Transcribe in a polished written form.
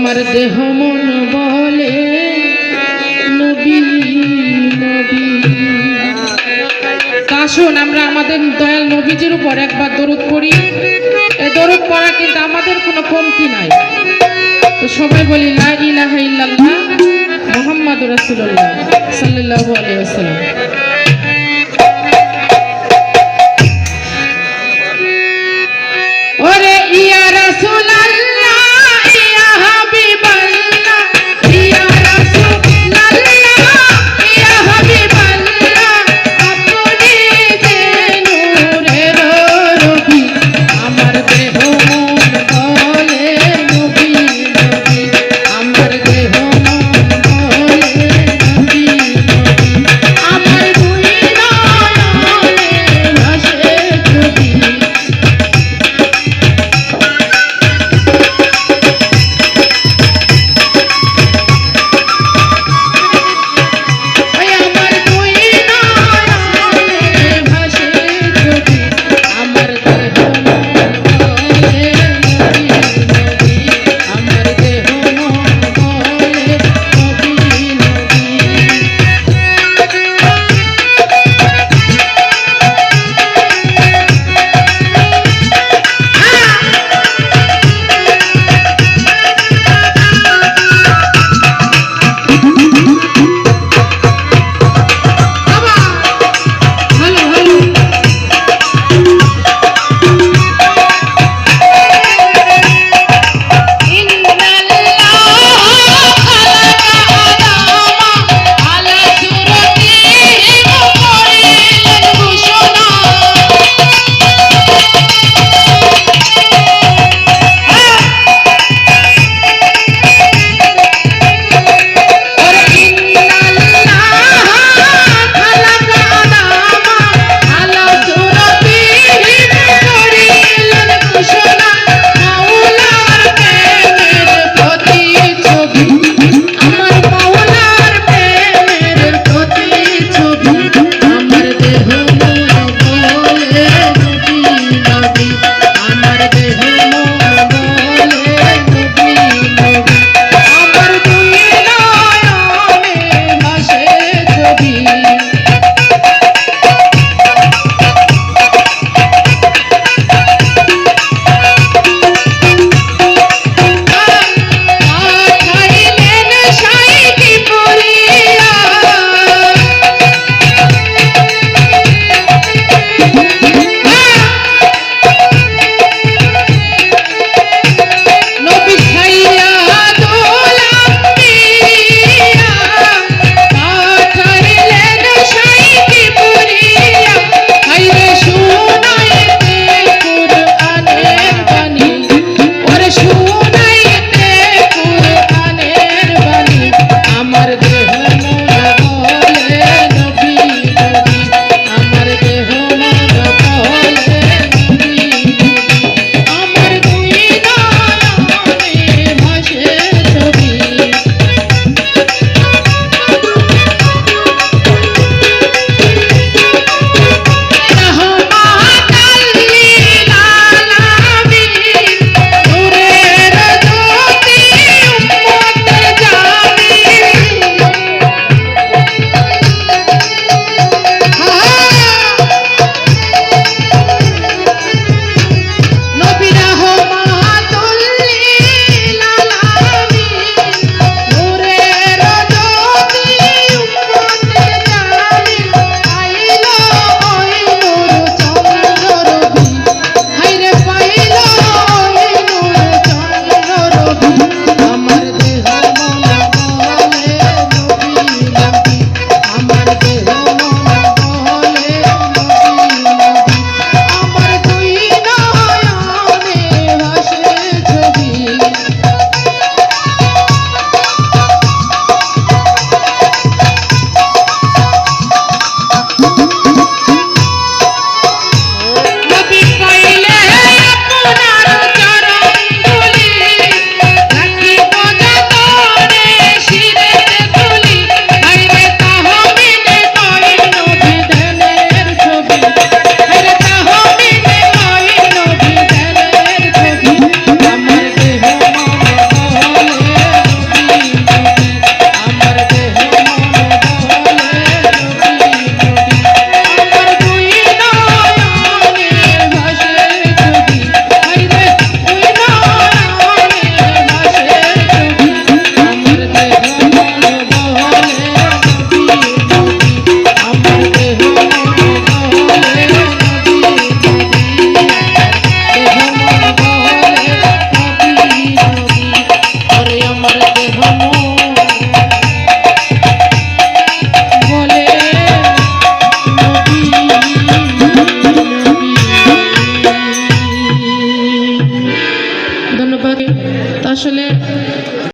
আমার দেহ মন বলে নবী নবী। আসুন আমরা আমাদের দয়াল নবীজির উপর একবার দরুদ পড়ি। এই দরুদ পড়া কিন্তু আমাদের কোনো কমতি নাই। তো সবাই বলি লা ইলাহা ইল্লাল্লাহ মুহাম্মাদুর রাসূলুল্লাহ সাল্লাল্লাহু আলাইহি ওয়াসাল্লাম। ওরে ইয়া রাসূলুল্লাহ ইয়া হাবিবাল্লাহ ইয়া রাসূলুল্লাহ ইয়া হাবিবাল্লাহ আপনি যে নূরের রবি আমার দেহ মন বলে নবী নবী আমার দেহ মন বলে নবী নবী আমার ধন্যবাদ। তো আসলে